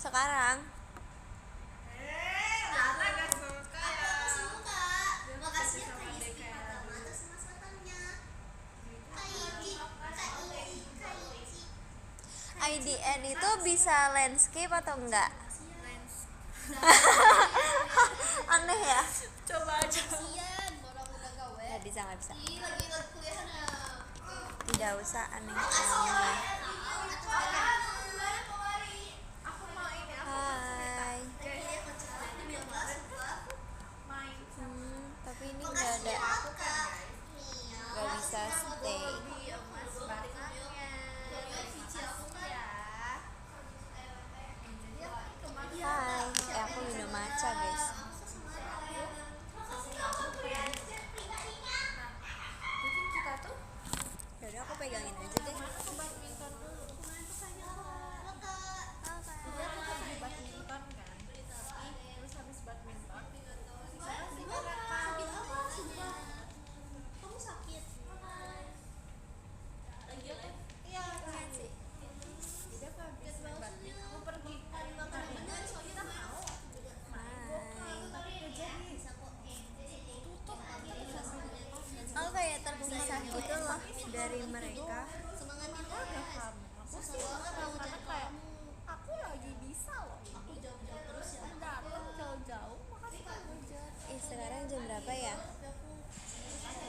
Sekarang. Lala gak suka ya. Aku suka. Makasih ya Kak Yiski pertama atas mas-matanya. IDN itu bisa landscape atau enggak? Aneh ya. Coba aja. Kasian orang udah gawe. Nggak bisa. Ih, lagi kuliahnya. Tidak usah aneh. Aku mau ini Hai. main Tapi ini nggak ada. Nggak bisa stay. Hai. Aku minum matcha guys. Jadi kita tuh Yaudah aku pegangin aja deh. ke badminton dulu. Jadi aku kan di badminton kan. Terus habis badminton Kamu sakit? iya kan sih. Jadi aku habis main badminton aku pergi kita mau Aku kayak terpisah gitu loh dari mereka. Semangatin udah kamu aku sih karena kayak aku lagi bisa loh aku jauh-jauh terus ya. datang jauh-jauh makasih kamu Jan. Sekarang jam berapa ya?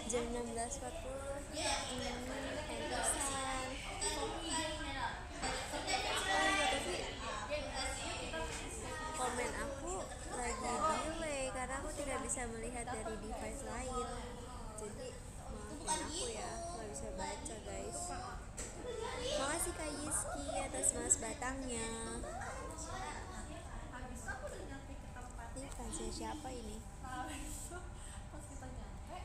Jam 16.40. Pantesan. Komen aku lagi delay karena aku tidak bisa melihat dari device lain. Jadi maafin aku ya, nggak bisa baca guys. Makasih Kak Yiski atas mas batangnya. Habis aku udah nyampe ke tempat Ini fansnya siapa ini? pas kita nyampe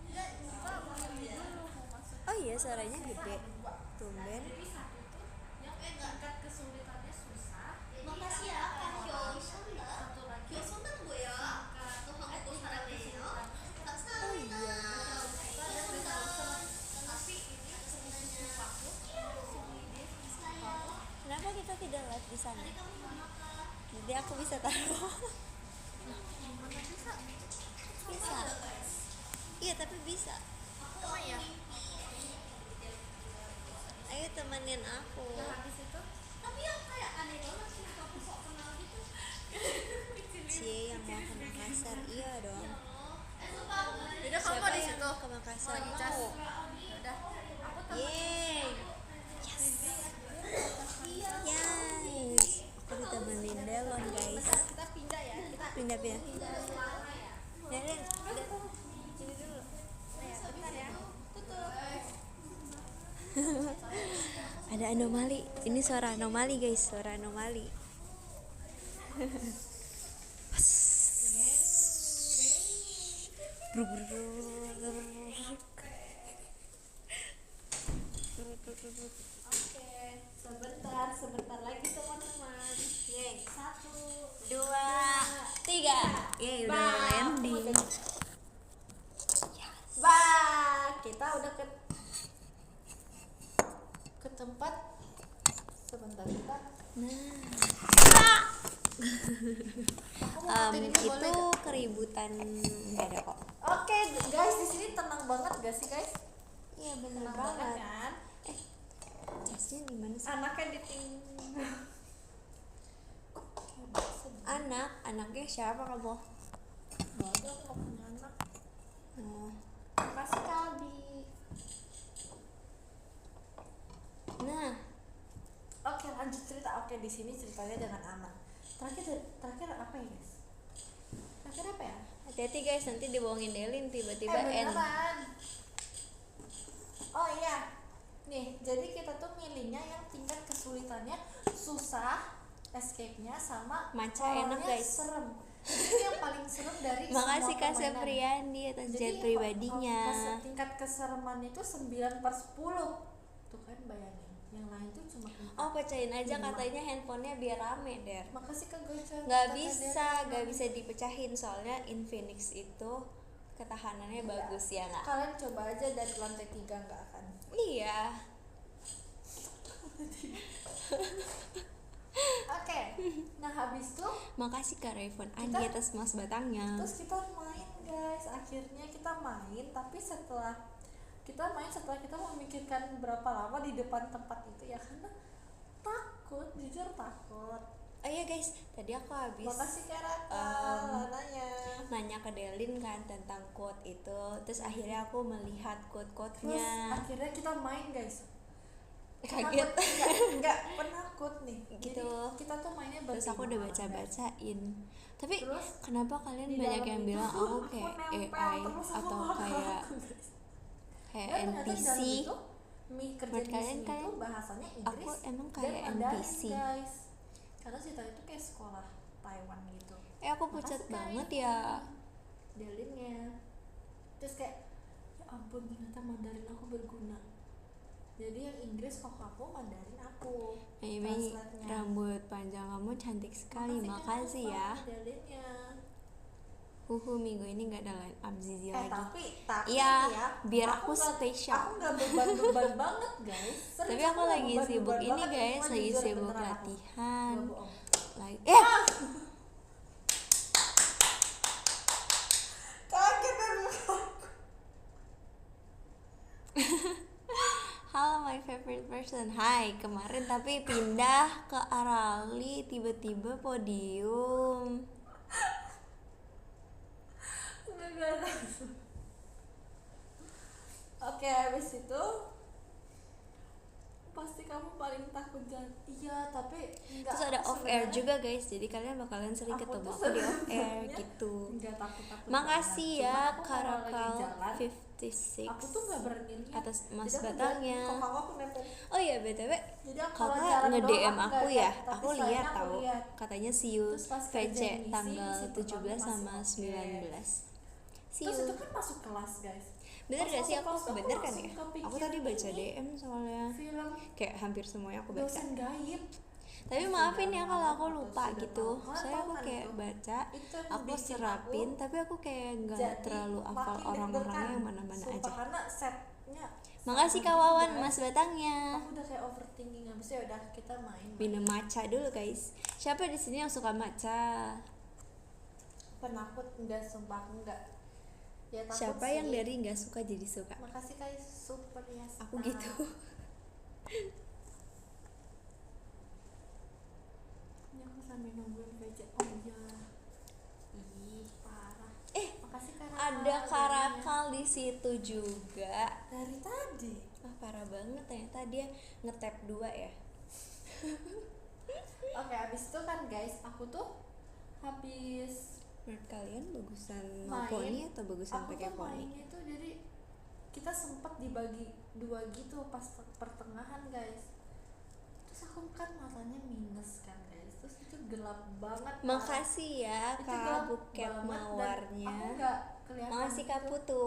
kita mau nyanyi dulu mau masuk Oh iya, suaranya gede. Tumben. jadi satu tuh yang tingkat kesulitannya susah Makasih ya Kak Hyosun dah. satu lagi Hyosun kan gue ya. Tuh kamu tuh harapnya ya. Tak salah. Oh iya. Tapi ini sebenarnya aku. Kenapa kita tidak live di sana? Jadi aku bisa taruh. mana bisa Bisa. Iya, tapi bisa. oh ya Ayo temenin aku. nah habis itu Tapi yang kayak aneh banget sih kamu sok kenal gitu. Cie yang mau ke Makassar. Iya dong. udah kamu mau di yang situ ke Makassar? lagi cas Mau. udah aku temen Yeay. Yes. Aku ditemenin Delon guys. kita pindah ya kita Pindah. selama ya Delen, udah. Sini dulu. ya bentar ya tutup Ada anomali. Ini suara anomali guys, suara anomali. oke sebentar lagi teman-teman Yeay. 1 2, 3. Yeay, udah Bah, landing. Bah, kita udah ke tempat sebentar kita. Aku mau matiin ini boleh Itu nggak? keributan enggak ada kok. Oke, guys, di sini tenang banget gak sih, guys? Iya bener Tenang banget banget. kan? Jasnya gimana sih? Anaknya ditinggal. Anaknya siapa kamu? Waduh, aku gak punya anak. Oh. Makasih Kalbi. Nah, Oke, lanjut cerita. Oke, di sini ceritanya dengan anak. Terakhir apa ya, guys? Terakhir apa ya? hati-hati guys, nanti dibohongin Delin tiba-tiba end. Beneran. Oh iya. Nih, jadi kita tuh milihnya yang tingkat kesulitannya susah, escape-nya sama Matcha enak, horornya guys. serem. Ini yang paling serem dari Makasih semua Kak permainan. Sepriani atas Jadi jet pribadinya. tingkat kesereman itu 9/10. Tuh kan bayangin. Yang lain tuh cuma 4. Oh, pecahin aja 5. katanya handphonenya biar rame der. Makasih Kak Goca. Nggak bisa dipecahin soalnya Infinix itu ketahanannya Iya. bagus ya nggak? Kalian coba aja dari lantai 3 nggak akan. Iya. Oke. Nah habis itu Makasih Kak Raven Andi atas mas batangnya. terus kita main guys, akhirnya kita main, tapi setelah kita memikirkan berapa lama di depan tempat itu ya, karena takut, jujur takut. Oh iya guys, tadi aku habis Makasih Kak Raka nanya ke Delin kan tentang quote itu. Terus akhirnya aku melihat terus quote-quotenya. akhirnya kita main guys. Kaget. Enggak penakut nih Gitu. Jadi kita tuh mainnya Terus aku udah berlima, guys. baca-bacain. Tapi Terus, kenapa kalian Di banyak dalam yang itu bilang aku kayak nempel AI terus sama atau kakak kayak aku, guys. kayak Dan ternyata di NPC? dalam itu, kerja Menurut di kalian, sini kalian- tuh bahasanya Inggris Aku emang dan kayak Mandarin, NPC. guys. Karena kita itu kayak sekolah Taiwan gitu. Aku pucat Makasih, banget Kak. ya. Delinnya. Terus kayak ya ampun, ternyata Mandarin aku berguna. Jadi yang Inggris kok aku, Mandarin aku. Ini Translate-nya. rambut panjang kamu cantik sekali. Makasih ya. Delinnya. Minggu ini gak ada line up Zizi lagi. Tapi Iya, nih ya, biar aku nggak- spesial. Aku nggak beban-beban banget guys. Serius, Tapi aku nggak lagi beban-beban sibuk ini banget, guys, cuma lagi jujur sibuk beneran aku. latihan. Nggak bohong. Lagi Kaget aku. halo my favorite person. Hai, kemarin tapi pindah ke Arali, tiba-tiba podium. Oke, habis itu pasti kamu paling takut jangan. Iya, tapi enggak. Terus ada off air juga guys, jadi kalian bakalan sering Aku ketemu tuh aku di off air sebenarnya gitu. Enggak takut-takut. Makasih banget. ya Cuma aku kalau lagi Karakal jalan, 56 aku tuh nggak berani lihat. atas mas Jadi aku batangnya. jalan, kok aku nempel. Oh iya BTW, Jadi aku kalau kakak jalan nge-DM doang aku nggak ya, lihat, tapi aku sayangnya lihat aku tahu. lihat. Katanya see you Terus pas VC kerjaan misi, tanggal misi 17 sama masih oke. 19. See Terus you. itu kan masuk kelas guys. Bener Pas gak sih masuk aku? kelas, Bener kan langsung ya? kepikiran Aku tadi baca ini, DM soalnya. film Kayak hampir semuanya aku baca. dosen gaib. Tapi Sudah maafin ya kalau aku malam lupa atau gitu. sudah malam. Soalnya aku Kan kayak itu. baca, Itu yang aku bikin serapin, aku tapi aku kayak nggak jadi terlalu hafal makin orang-orangnya deg-degan. yang mana-mana Sumpah, aja. karena setnya Makasih sama Kak Wawan, gitu, Mas guys. Batangnya. Aku udah kayak overthinking, habis itu udah kita main. Minum matcha dulu guys. Siapa di sini yang suka matcha? Penakut enggak, sumpah enggak. Ya, takut Siapa sih. yang dari nggak suka jadi suka? Makasih guys, super ya. Aku gitu. Ini aku sambil nungguin VC. Oh iya. Ih, parah. Makasih Karakal. Ada Karakal di situ juga. Dari tadi. Parah banget ternyata dia nge-tap 2 ya. Oke, abis itu kan guys, aku tuh habis Menurut kalian bagusan Main. poni atau bagusan aku pakai tuh poni? mainnya tuh jadi kita sempat dibagi 2 gitu pas pertengahan guys. Terus aku kan matanya minus kan guys, terus itu gelap banget. Kak. Makasih ya Itu Kak gelap Buket banget dan Mawarnya. aku nggak kelihatan Makasih Kak gitu. Putu.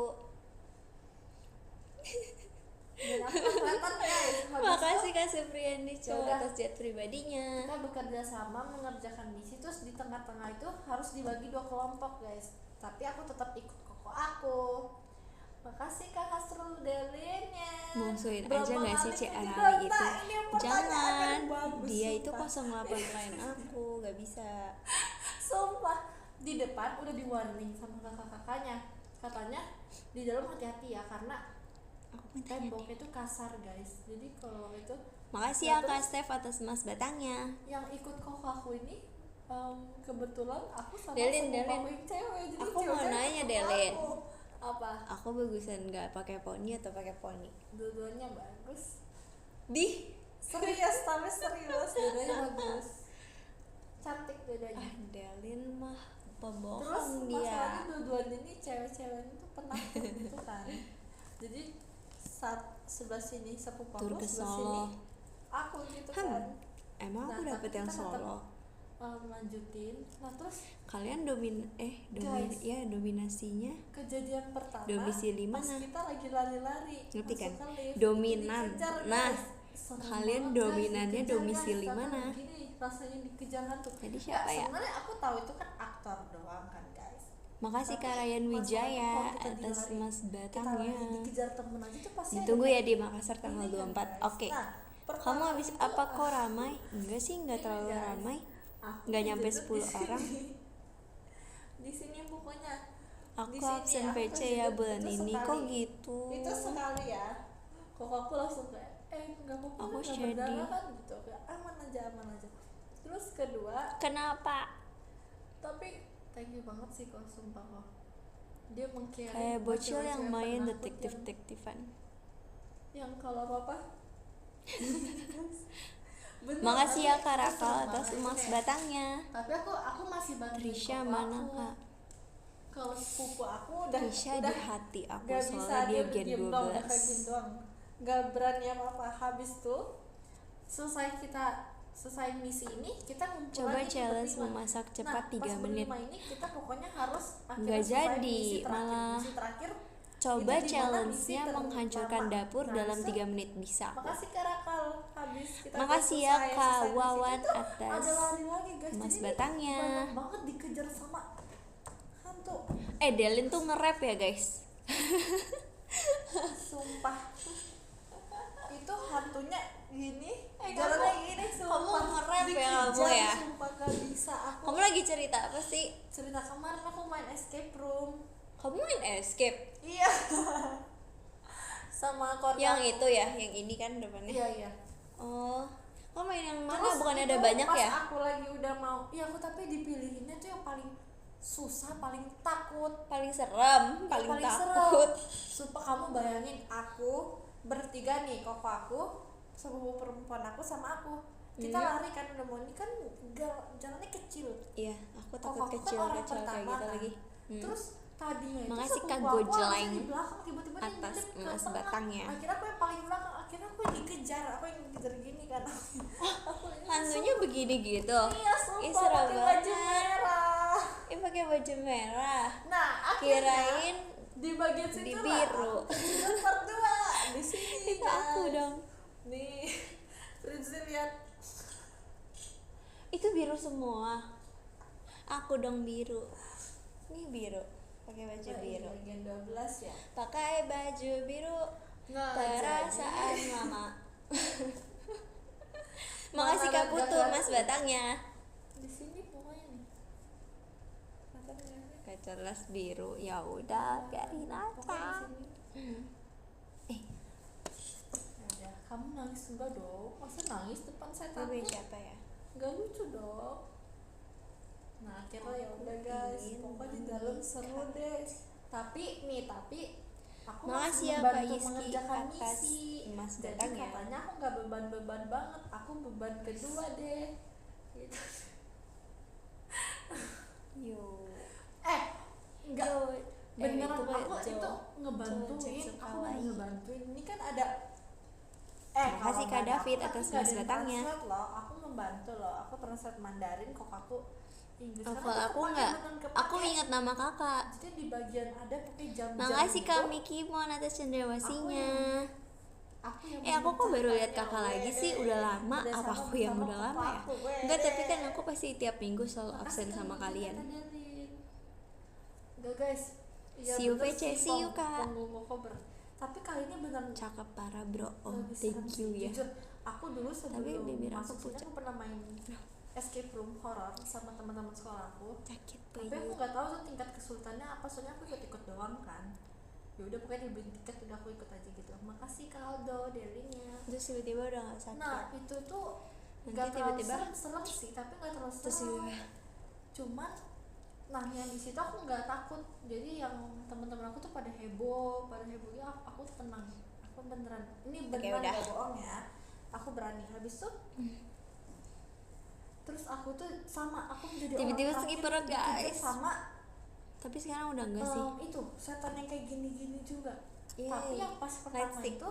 Dan aku nggak kelihatan guys. Habis Makasih itu Kak Supriyandi Ya cowok udah. atas jet pribadinya. kita bekerja sama mengerjakan misi, terus di tengah-tengah itu harus dibagi 2 kelompok guys. Tapi aku tetap ikut koko aku. Makasih Kak Hasrul Delinnya. Musuhin Berapa aja gak sih kali Cek kejedot? Arawi itu? Nah, ini yang pertanyaan Jangan, yang bagus, dia itu sumpah. 08 lain aku, gak bisa. Sumpah, di depan udah di warning sama kakak-kakaknya. Katanya di dalam hati-hati ya, karena Aku minta temboknya itu kasar guys. Jadi kalau itu Makasih Nah, ya Kak terus Steph atas mas batangnya. yang ikut koko aku ini kebetulan aku sama Delin, sepupu Delin. aku yang cewek. Jadi Aku mau cewek-cewek nanya, ketemu Delin. aku. Apa? Aku bagusan gak pakai poni atau pakai poni? Dua-duanya bagus. Di Serius, tapi serius. Dua-duanya bagus. Cantik dua-duanya. Delin mah Terus pembohong masalahnya dia. dua-duanya ini cewek-cewek itu penakut gitu kan. Jadi saat sebelah sini sepupu Tur aku, ke sebelah Solo. sini aku gitu kan. Emang aku Nah, dapet tapi yang kita tetap, Solo. lanjutin. Nah terus Kalian Guys. dominasinya kejadian pertama Domisili pas mana? kita lagi lari-lari Ngerti masuk kan? ke lift, Dominan. itu dikejar, Nah, guys. Serem kalian banget, guys, dominannya dikejar, domisili guys. mana? Karena gini, rasanya dikejar hantu. Tadi siapa ya? Sebenarnya aku tahu itu kan aktor doang kan guys. Makasih Tapi Kak Ryan masalahnya Wijaya kalau kita atas dilari, mas kita batangnya. lagi dikejar temen aja tuh pasti Ditunggu ada ya di Makassar ini tanggal kan, 24. guys. Oke. Nah, Kamu pertama habis itu, apa kok ramai? Enggak sih, enggak ini, terlalu guys. ramai. nggak nyampe kejedot 10 di sini. orang. Di sini pokoknya Aku di sini absen aku PC ya kejedot bulan itu ini. sekali. Kok gitu? Itu sekali ya, kok aku langsung kayak nggak apa-apa, Aku nggak sedih. berdarah kan gitu, kayak aman aja. Terus kedua, Kenapa? tapi thank you banget sih kok, sumpah kok, dia mengkira Kayak bocil yang main detektif-detektifan. yang kalau apa Bener, Makasih ya tapi Kak aku Rakal seneng atas banget emas kayak- batangnya. tapi aku masih bantuin Trisha koko mana aku. Kak? Kalau sepupu aku udah Trisha di hati aku nggak bisa, soalnya dia udah gen diem doang, udah kayak gini 12. doang, nggak berani apa-apa. Habis tuh selesai misi ini kita ngumpul Coba lagi challenge berlima. memasak Nah, cepat 3 pas menit. berlima ini kita pokoknya harus akhirnya Nggak selesai jadi, misi terakhir. malah Misi terakhir Coba itu di mana misi challenge-nya terlama. menghancurkan dapur Nah, dalam so, 3 menit bisa. makasih Kak Rakal. Habis kita Makasih udah ya selesai Kak misi Wawan itu, atas ada lari lagi guys. emas Jadi batangnya. banyak banget dikejar sama hantu. Delin tuh nge-rap ya guys. Sumpah. Itu hantunya gini, kamu- jalannya gini, sumpah. kamu nge-rap ya Dikejar, kamu ya? Sumpah gak bisa aku. Kamu lagi cerita apa sih? Cerita kemarin aku main escape room. Kamu main escape? Iya. Sama keluarga Yang aku. itu ya, yang ini kan depannya. Iya. Oh, kamu main yang mana? Terus Bukannya itu ada banyak pas ya? aku lagi udah mau, iya aku tapi dipilihinnya tuh yang paling susah, paling takut, Paling serem, yang paling serem. takut. Sumpah kamu bayangin aku bertiga nih, koko aku, sepupu perempuan aku sama aku. Kita lari kan udah mau ini kan jalannya kecil. Iya, aku Koko takut aku kan kecil orang kayak pertama gitu kan. lagi. Terus tadinya itu Makasih sepupu Kak aku Gojeleng harusnya di belakang, tiba-tiba dia atas nyelip ke emas tengah. batangnya. Akhirnya aku yang paling belakang, akhirnya aku yang dikejar, aku yang dikejar gini kan. Aku ini Hantunya begini gitu. iya Ih, sumpah serem pakai baju banget. merah. Pakai baju merah. Nah akhirnya Kirain di bagian situ di lah, biru. aku kejedot part 2 di sini. Itu aku guys. dong. Nih Rinzi lihat. Itu biru semua. Aku dong biru. Ini biru. Pakai baju biru. Bagian 12 ya. Pakai baju biru. Nggak Perasaan jadi. lama. Makasih Kak Mana Putu gambar mas aku? batangnya. Di sini pokoknya nih. Katanya Kecerlas biru. Ya udah, biarin pokoknya aja. di sini. Ya, kamu nangis enggak dong? Masa nangis depan saya Tapi takut? siapa ya? Nggak lucu dong. Nah akhirnya ya udah guys, ingin pokoknya di dalam seru deh. Tapi aku Makasih masih ya, Kak membantu Yiski mengerjakan atas misi. emas Jadi batangnya. katanya aku nggak beban-beban banget, aku beban kedua deh. Gitu. Yo. Enggak beneran itu kayak aku Jo. itu ngebantuin, Jo, aku kawaii. ngebantuin. Ini kan ada Makasih kalau Kak nggak David aku, atas tapi nggak emas ada yang batangnya. translate loh, aku membantu loh, aku translate Mandarin, kok aku Inggris. Karena Hafal aku kepake, nggak? beneran kepake. Aku ingat nama kakak. Jadi di bagian ada pakai jam-jam. Makasih gitu. Kak Miki Mon atas cendrawasinya. Aku yang Aku kok baru lihat memecahkannya, kakak lagi sih? weh. Udah lama? Udah Apa sama aku yang bersama udah lama ya? aku, weh. Enggak, tapi kan aku pasti tiap minggu selalu Makasih absen sama Kak, kalian. Kak Delin. Enggak guys. Iya, See you, bener VC, sih, see you, Kak. punggung koko tapi kali ini benar Cakep parah bro. Oh, lebih thank serem you sih. ya. Jujur, aku dulu sebelum Tapi bibir aku masuk sini pucat. aku pernah main escape room horror sama teman-teman sekolah aku. Sakit Tapi aku banget. nggak tahu tuh tingkat kesulitannya apa, soalnya aku ikut-ikut doang kan. Ya udah pokoknya dibeliin tiket, udah aku ikut aja gitu. Makasih Kak Aldo delinya. Terus tiba-tiba udah gak sakit. Nah itu tuh Nanti nggak terlalu tiba-tiba- serem sih, tapi nggak terlalu Terus serem. tiba-tiba Cuman nah yang di situ aku nggak takut. Jadi yang teman-teman aku tuh pada heboh ya, aku tenang. Aku beneran, ini beneran udah. gak bohong ya. Aku berani. Habis tuh terus aku tuh sama, aku menjadi Tiba-tiba orang skip terakhir perut, dikejar guys. sama Tapi sekarang udah enggak sih? itu setan yang kayak gini-gini juga. Yeay. Tapi yang pas pertama Lightstick. itu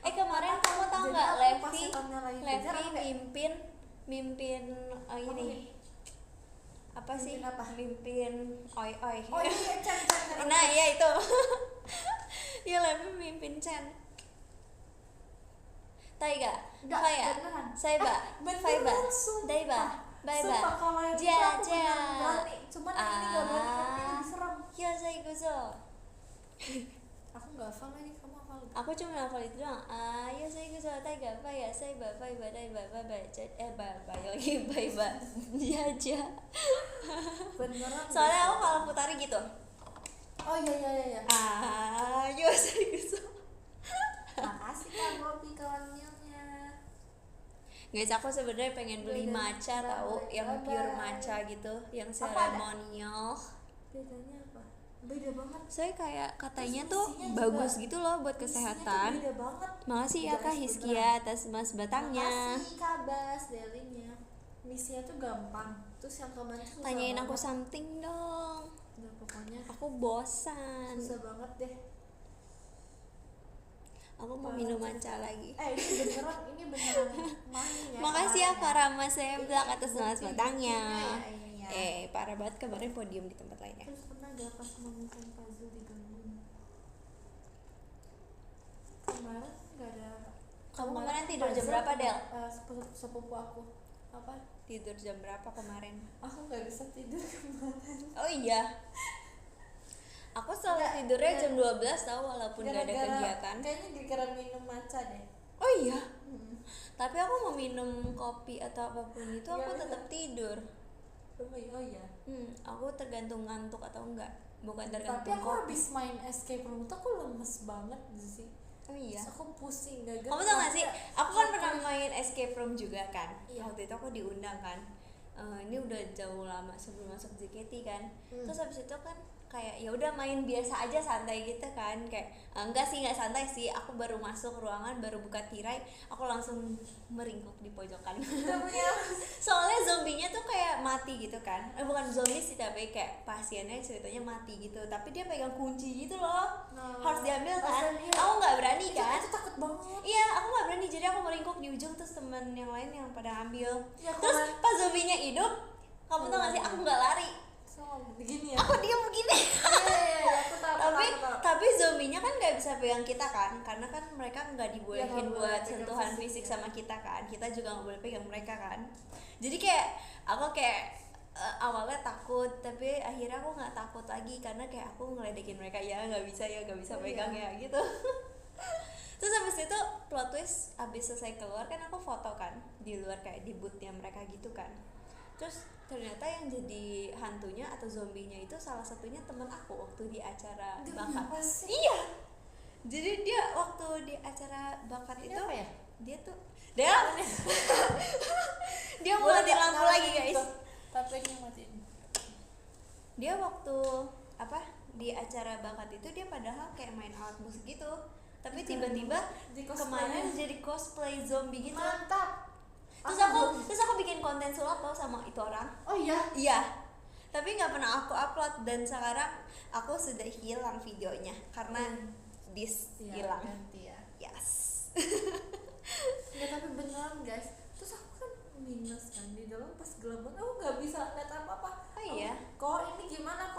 Kemarin kamu tahu jadi nggak aku pas Levi setannya lagi kejar, aku kayak, mimpin ini apa sih? Mimpin apa? Mimpin oi oi. oh iya Chan. Nah iya itu. Ya Levi mimpin Chen. Taiga, Nggak, Faya, beneran. Saiba, Beneran, Faiba, sumpah. Daiba, Baiba, Sumpah kalau yang itu Ja, aku Ja. beneran berani. Cuman yang ini gak berani karena ini lebih serem. Yosai Guzo. Aku gak hafal lagi, kamu hafal gak? Aku cuma hafal itu doang. Yosai Guzo Suara gak apa ya, saya bapak badai bapak baca bapak lagi bapak aja. Beneran. Soalnya aku kalau putari gitu. Oh iya. Ayo serius. Makasih Kak Bobby kawannya. Guys, aku sebenarnya pengen beli matcha tahu, yang pure matcha gitu, yang seremonial. Bedanya apa? Beda banget. Saya kayak katanya Terus tuh isinya bagus juga- gitu loh buat Isinya tuh kesehatan. beda banget. Makasih ya Guys, Kak Hiskia beneran. atas mas batangnya. Makasih Kak Bas daily-nya. Misinya tuh gampang. Terus yang kemarin tuh susah Tanyain aku banget. something dong. Udah pokoknya Aku bosan. susah banget deh. Aku mau minum matcha lagi. Ini beneran main ya. Makasih ya kemarin Kak Rama Seblak atas mas Bukti- batangnya. buktinya ya ini ya. Parah banget kemarin podium di tempat lainnya. Terus pernah gak pas menemukan puzzle digangguin? Kemarin gak ada. Kamu kemarin tidur jam berapa, Del? Sepupu aku. Apa? Tidur jam berapa kemarin? Aku gak bisa tidur kemarin. Oh iya. Aku selalu Nggak, tidurnya nggak. jam 12 tahu walaupun gak ada Gara-gara- kegiatan. Kayaknya gara-gara minum matcha deh. Oh iya. Tapi aku mau minum kopi atau apapun itu aku Nggak, tetap tidur. Oh iya. Aku tergantung ngantuk atau enggak. Bukan Tapi tergantung aku kopi. habis main escape room tuh aku lemes banget sih. Oh iya. Terus aku pusing gak Kamu tau gak sih? Aku kan pernah main escape room juga kan. Iya. Waktu itu aku diundang kan. Ini udah jauh lama sebelum masuk JKT kan. Terus habis itu kan kayak ya udah main biasa aja santai gitu kan, kayak enggak sih, nggak santai sih, aku baru masuk ruangan, baru buka tirai, aku langsung meringkuk di pojokan. Soalnya zombinya tuh kayak mati gitu kan, bukan zombie sih tapi kayak pasiennya ceritanya mati gitu, tapi dia pegang kunci gitu loh. Harus diambil kan, aku nggak berani kan. Itu takut banget. Iya, aku nggak berani, jadi aku meringkuk di ujung, terus temen yang lain yang pada ambil. Ya, Terus kemarin- pas zombinya hidup, kamu tau gak sih, aku nggak lari, Sama begini ya. aku diam begini. Iya, aku tahu. tapi zombinya kan nggak bisa pegang kita kan, karena kan mereka nggak dibolehin Ya, nggak boleh buat pegang sentuhan fisik, fisik ya. sama kita kan, kita juga nggak boleh pegang mereka kan. Jadi kayak aku kayak awalnya takut, tapi akhirnya aku nggak takut lagi karena kayak aku ngeledekin mereka, ya nggak bisa pegang ya gitu. Terus habis itu plot twist, habis selesai keluar kan aku foto kan di luar kayak di boothnya mereka gitu kan. Terus ternyata yang jadi hantunya atau zombinya itu salah satunya temen aku waktu di acara bakat. Apa sih? Iya. Jadi dia waktu di acara bakat Ini itu apa ya? dia tuh dia mau matiin lampu lagi guys. Tapi ini matiin. Dia waktu apa di acara bakat itu dia padahal kayak main alat musik gitu, tapi tiba-tiba Di kemarin cosplay. jadi cosplay zombie gitu. Mantap. Terus aku bikin konten sulap tau sama itu orang. Oh iya. Iya, tapi nggak pernah aku upload, dan sekarang aku sudah hilang videonya karena hilang. Ganti ya. Yes. Ya tapi beneran guys. Terus aku kan minus kan di dalam pas gelap banget. Aku nggak bisa lihat apa-apa. Oh iya. Kok ini gimana?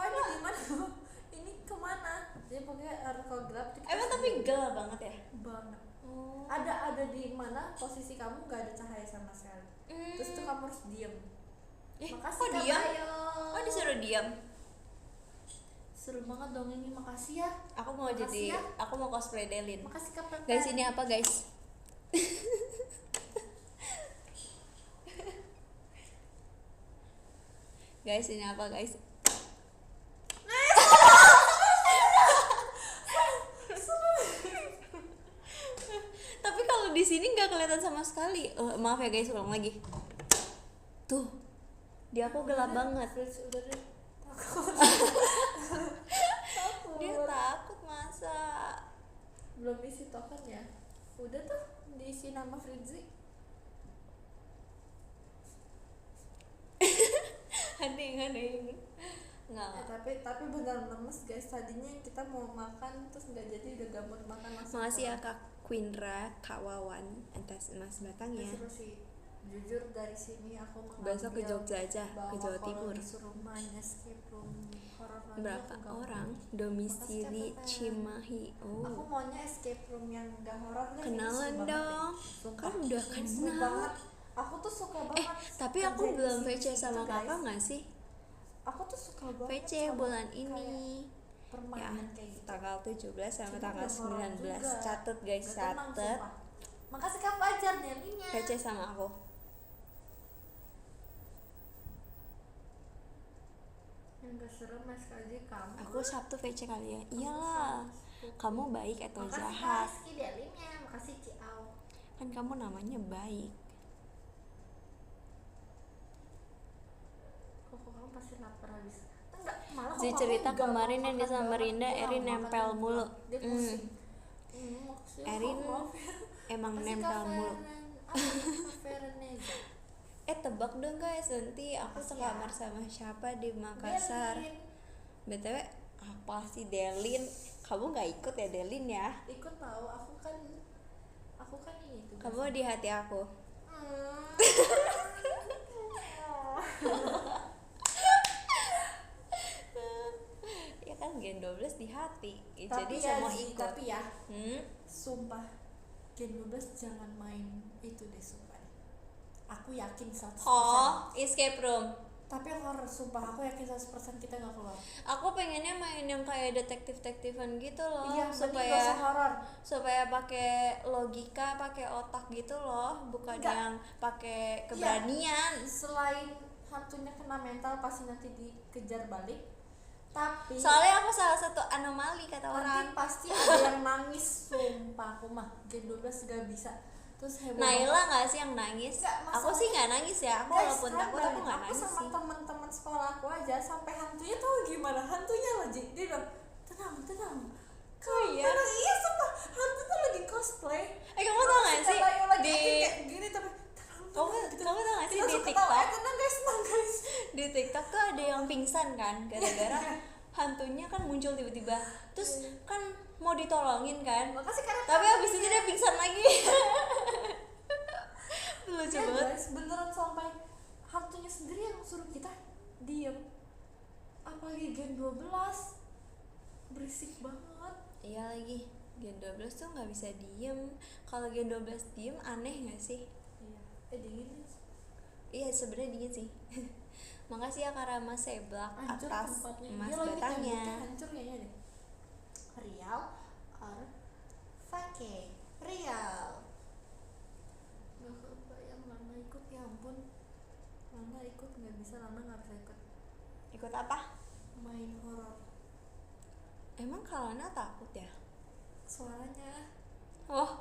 Ini kemana? Jadi pokoknya harus kalau gelap. kita Emang tapi gelap banget ya. banget. Oh. Ada di mana posisi kamu nggak ada cahaya sama sekali. Terus tuh kamu harus diem. Makasih kok Kak diam? Bayo. Oh disuruh diam. Seru banget dong ini, makasih ya. Aku mau Makasih ya. aku mau cosplay Delin. Makasih Kak Pepe. Guys, ini apa guys? Guys, ini apa guys? Tapi kalau di sini nggak kelihatan sama sekali. Maaf ya guys, ulang lagi. Tuh, di aku gelap banget. Udah deh. Dia takut masa. Belum isi token ya. Udah tuh diisi nama Fritzi. Hening. Nggak. Tapi benar lemes guys. Tadinya kita mau makan terus nggak jadi, udah gak mau makan langsung. Makasih ya pulang. Kak Quindra, Kak Wawan, atas emas batangnya. Seru sih. Jujur dari sini aku mengambil Besok ke Jogja aja, ke bahwa Jawa kalau Timur. disuruh main escape room horor lagi Berapa aku nggak orang? mau. Domisili Makasih, Kak. Cimahi. Aku Oh, maunya escape room yang gak horor deh. kenalan Ini seru banget dong. deh. Sumpah. Kan udah Ini seru kenal. banget. Aku tuh suka banget. Tapi aku kerja di belum sini VC sama gitu, guys. kakak nggak sih? Aku tuh suka banget VC sama bulan kayak ini. Ya, permainan kayak gitu. tanggal 17 sama Cuma tanggal udah horor 19. juga. Catet guys, Gak tenang, catet. sumpah. Makasih Kak Fajar Delinya. VC sama aku. Yang gak serem Mas aja kamu. Aku Sabtu VC kali ya. Iyalah. Kamu baik atau Makasih jahat? Kak Rizky Delinya. Makasih Ciao. Kan kamu namanya baik. Kok kamu pasti lapar habis. Enggak, malah Si kok cerita kamu nggak kemarin mau yang di makan Samarinda, banget. Dia Erin nggak makan nempel juga. mulu. Dia pusing. Maksudnya Erin kok emang Kasih nempel Kak mulu. Kak Veroneza. Tebak dong guys, nanti aku Makasih sekamar ya. sama siapa di Makassar. Delin. BTW apa sih Delin? Kamu nggak ikut ya Delin ya? Ikut tahu aku kan ini tuh. Kamu di hati aku. Ya kan Gen 12 di hati. Jadi ya, semua Zi, ikut. tapi ya Hmm? sumpah Gen 12 jangan main itu deh sumpah. Aku yakin 100%. Oh, escape room. Tapi horror sumpah aku yakin 100% kita nggak keluar. Aku pengennya main yang kayak detektif-detektifan gitu loh, Iya, supaya mending gak usah horror. supaya pakai logika, pakai otak gitu loh, bukan Enggak. yang pakai keberanian. Selain hantunya kena mental pasti nanti dikejar balik. Tapi Soalnya aku salah satu anomali kata nanti orang. pasti ada yang nangis sumpah aku mah Gen 12 gak bisa. Terus heboh Naila nggak sih yang nangis? Nggak, Aku masalahnya- sih nggak nangis ya. Aku Guys, walaupun takut aku nggak aku nangis sama sih. teman-teman sekolah aku aja sampai hantunya tahu gimana hantunya lagi dia bilang tenang Oh iya. tenang iya sumpah hantunya lagi cosplay Kamu tau nggak sih Tayo lagi di acting kayak gini tapi tenang kamu tau nggak sih Kita di langsung ketawa, TikTok? tenang guys Di TikTok tuh ada yang pingsan kan gara-gara hantunya kan muncul tiba-tiba. Terus kan mau ditolongin kan. makasih karena Tapi habis itu dia pingsan lagi. Lucu ya banget. guys beneran sampai hantunya sendiri yang suruh kita diem apalagi Gen 12 berisik banget. Iya lagi. Gen 12 tuh nggak bisa diem. Kalau Gen 12 diem aneh nggak sih? Iya dingin nih. Iya sebenarnya dingin sih. Makasih ya Karama Seblak Hancur atas tempatnya. emas Dia lagi batangnya. temboknya hancur kayaknya deh. Riau or Fake Riau. Gak kebayang Lana ikut ya ampun. Lana ikut nggak bisa Lana nggak bisa ikut Ikut apa? main horor. Emang Kalana takut ya? Suaranya. Oh,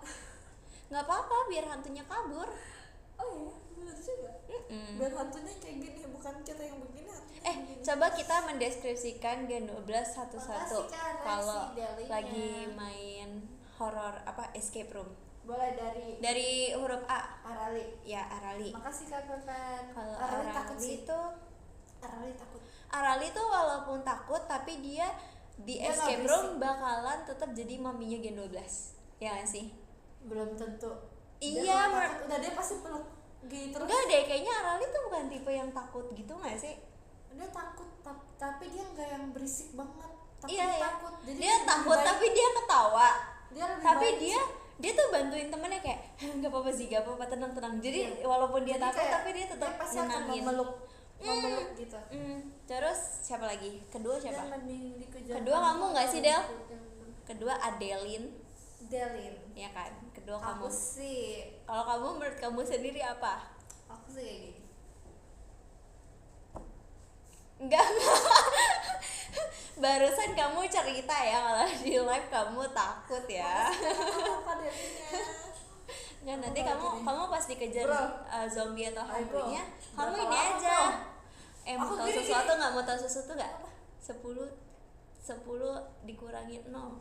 nggak apa-apa biar hantunya kabur. Oh iya benar juga. Biar hantunya kayak gini bukan kita yang begini. hantunya yang begini. Coba kita mendeskripsikan Gen 12 satu-satu. Makasih, Kak, Kalau Rasi Delinya. lagi main horor apa escape room. Boleh dari Dari huruf A. Arali. Ya, Arali. Makasih Kak Pepen. Kalau Arali takut Arali sih. itu Arali takut. Arali tuh walaupun takut tapi dia di Dia nggak escape berisik. room bakalan tetap jadi maminya Gen 12. Ya nggak sih? Belum tentu. Iya, Dia kalau takut, udah dia pasti peluk gitu terus. Enggak deh, kayaknya Arali tuh bukan tipe yang takut gitu nggak sih? Dia takut tapi dia nggak yang berisik banget. Tapi Iya, dia iya. takut. Jadi Dia lebih takut baik- tapi dia ketawa. dia lebih Tapi baik dia tuh bantuin temennya kayak nggak apa-apa sih, nggak apa-apa, tenang. Jadi Iya. walaupun dia Jadi takut kayak tapi dia tetap pasti akan nenangin. memeluk gitu. Terus siapa lagi? Kedua Dia siapa? mending dikejar. Kedua kamu nggak sih, Del? Yang- Kedua Adeline, Delin. ya kan? Kedua Aku kamu. sih, Kalau kamu menurut kamu sendiri apa? aku sih kayak gini. Enggak. Barusan kamu cerita ya kalau di live kamu takut ya. Apa Delinnya? Nggak, nanti Aku kamu kayak gini. kamu pas dikejar Bro. zombie atau Ayo, bro. hantunya, kamu Berapa ini lama, aja. bro? Mau Aku tahu gini, sesuatu gini. nggak? Mau tahu sesuatu nggak? 10 dikurangin 0.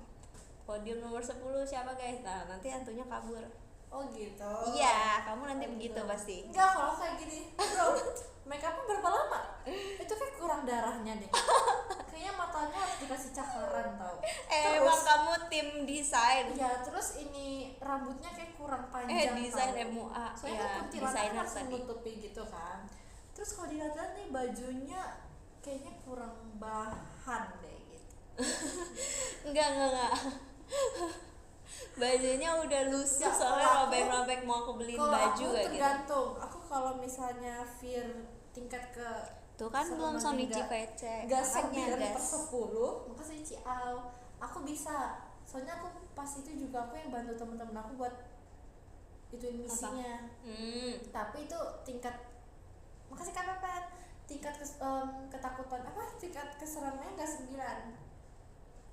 Podium nomor 10 siapa guys? Nah, nanti hantunya kabur. Oh gitu. Iya, kamu nanti Oh, begitu gitu. pasti. Enggak, kalau kayak gini, bro, make upnya berapa lama? Itu kayak kurang darahnya deh. Kayaknya matanya harus dikasih cakaran tau. Emang kamu tim desain. Ya terus ini rambutnya kayak kurang panjang. Desain tau. MUA. Soalnya Ya, kan kuntilanak desainer harus tadi. menutupi gitu kan. Terus kalau dilihat nih bajunya kayaknya kurang bahan deh gitu. Enggak. Bajunya udah lusuh Nggak, soalnya kalau aku- robek-robek mau aku beliin Kalau baju aku kayak gitu. tergantung. Aku kalau misalnya fear tingkat ke Tuh kan belum Sonichi Sonichi PC. Gak Makanya 9 per gas. 10 makasih Ciao. Aku bisa. Soalnya aku pas itu juga aku yang bantu temen-temen aku buat ituin misinya. Tapi itu tingkat, makasih Kak Pepet, tingkat ketakutan tingkat keseramnya nggak 9.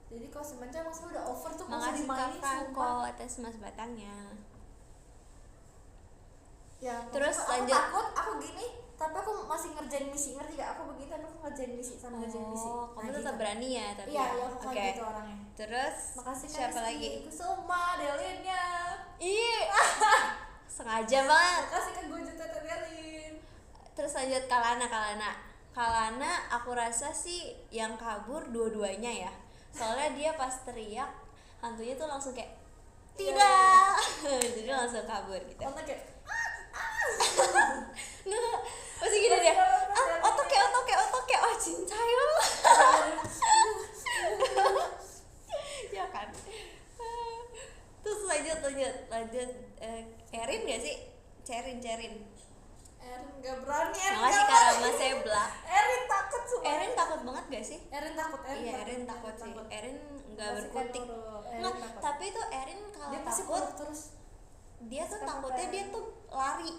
Jadi kalau 9 tuh maksudnya udah over tuh, kalau Makasih dimainin Kak sumpah. Franco atas mas batangnya. Ya, Terus aku lanjut. takut, aku gini, tapi aku masih ngerjain misi, ngerti gak? Aku begitu, aku ngerjain misi sama ngerjain misi. Kamu tetap berani ya tapi. Iya, ya, aku Oke. kayak gitu orangnya. Terus Makasih Kak siapa Rizky, lagi? Kusuma, Delinnya. Ih, sengaja banget. Makasih Kak Gojo Tete Delin. Terus lanjut Kalana aku rasa sih yang kabur dua-duanya ya. Soalnya dia pas teriak hantunya tuh langsung kayak tidak. Jadi langsung kabur gitu. Karena kayak Nggak, masih gini dia. Otoke, oh cincayo. Ya kan. Terus lanjut Erin gak sih? Cerin. Erin gak berani, Erin Makasih gak Karama berani. Seblak. Erin takut semua. Erin takut banget gak sih? Erin takut, Iya, Erin takut sih. Erin nggak Masih berkutik. kan Nurul, Erin Nggak, takut. tapi tuh Erin kalau Dia pasti takut peluk terus. dia tuh Kenapa takutnya Erin? dia tuh lari.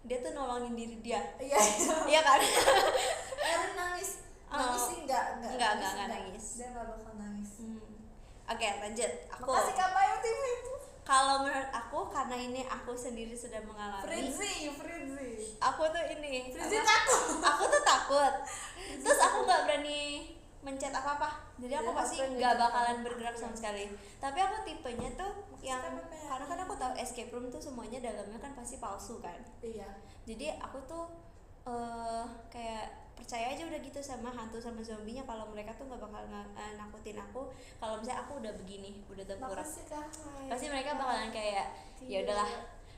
Dia tuh nolongin diri dia. Iya. Iya kan? Erin nangis sih enggak nangis. Dia enggak bakal nangis. Oke, lanjut. Aku Makasih Kak Bayu TV itu. kalau menurut aku karena ini aku sendiri sudah mengalami. Fritzy. Aku tuh ini. Fritzy apa? takut. Aku tuh takut. Terus aku nggak berani mencet apa-apa. Jadi aku Iya, pasti aku nggak mencet bakalan apa-apa. bergerak sama sekali. Tapi aku tipenya tuh yang Makasih, karena kan aku tahu escape room tuh semuanya dalamnya kan pasti palsu kan. Iya. Jadi aku tuh kayak percaya aja udah gitu sama hantu sama zombinya kalau mereka tuh nggak bakal nakutin aku kalau misalnya aku udah begini udah tengkurap. Makasih Kak. Pasti mereka bakalan kayak ya udahlah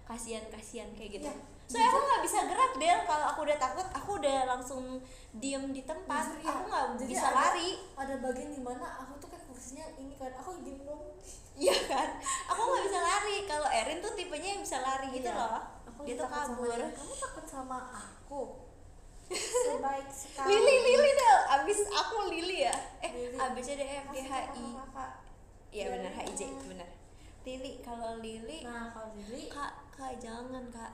kasihan kayak gitu. Iya. Soalnya aku nggak bisa gerak Del, kalau aku udah takut aku udah langsung diem di tempat. Jujur ya, Aku nggak jadi bisa ada- lari. Ada bagian dimana aku tuh kayak kursinya ini kan, aku gini dong. Iya kan, aku nggak bisa lari. Kalau Erin tuh tipenya yang bisa lari gitu Iya. loh. Aku Dia tuh takut sama kabur. dia. Kamu takut sama aku? Sebaik sekali. Lili Del, abis aku Lili ya. Lili. Abis ada F G H I. Kakak. Iya benar Lili. HIJ benar. Lili, kalau Lili Nah, kalau Lili kak jangan kak.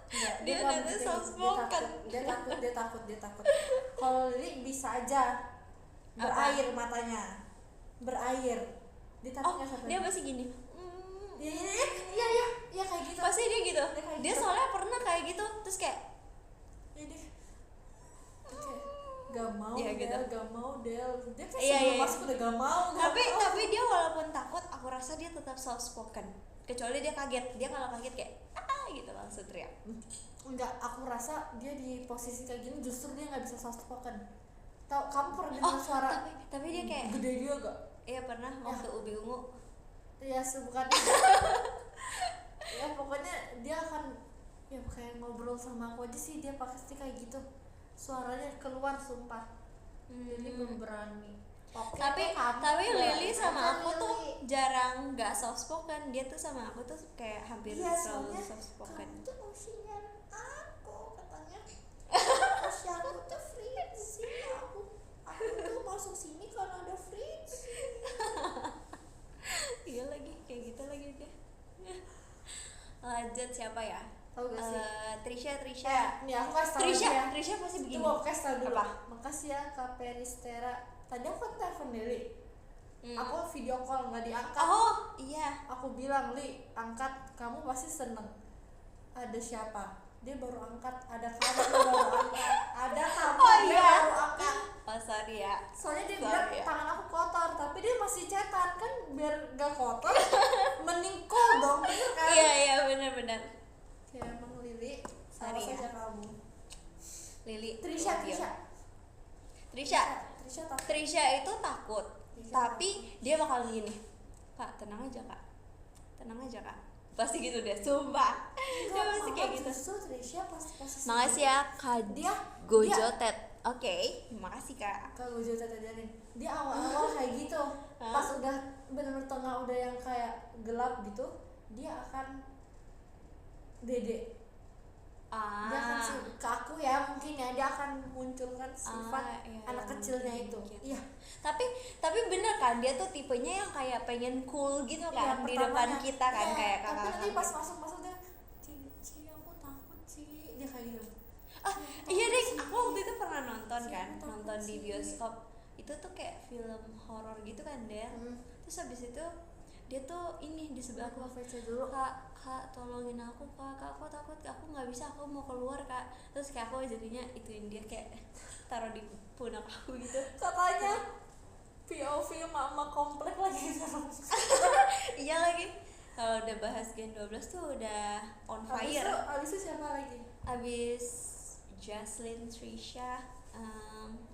enggak, Dia nggak nanti mungkin. soft spoken. Dia takut. Kalau Lili bisa aja berair matanya. Berair. Dia tapi Oh nggak sampai. dia masih gini. Iya kayak gitu. Pasti dia gitu. Dia kayak Dia gitu. soalnya pernah kayak gitu terus kayak Ini kayak gak mau Iya, Del, gitu. gak mau Del. Dia kayak Iya, sebelum iya. masuk udah gak mau. tapi dia walaupun takut aku rasa dia tetap soft spoken. Kecuali dia kaget. Dia kalau kaget kayak gitu langsung teriak. Enggak, aku rasa dia di posisi kayak gini justru dia nggak bisa soft spoken. Tahu kamu pernah dengar suara tapi dia kayak gede dia gak? iya pernah waktu ubi ungu. Ya bukan. Ya pokoknya dia akan ya kayak ngobrol sama aku aja sih, dia pasti kayak gitu. Suaranya keluar sumpah. Jadi berani. Oke, tapi kamu Lily berani sama aja, aku tuh Lily. jarang nggak soft spoken. Dia tuh sama aku tuh kayak hampir Iya, selalu soalnya soft spoken. kamu tuh usianya aku katanya. Usia aku tuh Fritzy, aku tuh masuk sini karena ada Fritzy. Iya lagi kayak gitu lagi dia. Lanjut siapa ya? Tahu gak sih? Trisha. Nih aku kasih tau aja ya. Trisha pasti begini. Tunggu, aku kasih tau dulu. Apa? Makasih ya Kak Peristera. Tadi aku telepon Lili. Aku video call nggak diangkat. Oh iya. Aku bilang, Li, angkat, kamu pasti seneng. Ada siapa? Dia baru angkat. Ada kamu, dia baru angkat. Ada kamu, Oh, dia iya. baru angkat. Oh sorry ya. Soalnya dia Sorry bilang ya. tangan aku kotor, tapi dia masih cetan kan, biar gak kotor. Mending cool dong, bener kan? Iya benar. Ya emang Lili, Sorry salah ya. saja kamu. Lily. Trisha takut. Trisha itu takut. Tapi dia bakal gini. Kak, tenang aja kak. Pasti gitu deh, sumpah. Dia pasti kayak gitu. Justru Trisha pas posisi Makasih ya Kak Dia- Gojotet. Oke, makasih Kak. Kak Gojo Tata Jalin. Dia awal-awal kayak gitu. Pas udah bener-bener tengah udah yang kayak gelap gitu, dia akan dede. Dia akan ke aku ya mungkin ya, dia akan munculkan sifat iya, anak iya, kecilnya mungkin, itu. mungkin. Iya. Tapi bener kan dia tuh tipenya yang kayak pengen cool gitu kan Iya, di depan pertamanya. kita kan Iya, kayak tapi kakak. nanti pas masuk dia aku waktu itu pernah nonton kan, Siapa takut nonton di sih? bioskop. Itu tuh kayak film horor gitu kan deh. Terus habis itu dia tuh ini di sebelah aku, Aku baca dulu. kak tolongin aku kak, aku takut, aku nggak bisa, aku mau keluar kak. Terus kayak aku jadinya ituin dia kayak taruh di pundak aku gitu. Katanya POV mama komplek lagi serem. Iya lagi, kalau udah bahas Gen 12 tuh udah on fire. Abis itu siapa lagi? Abis Jaslyn, Trisha,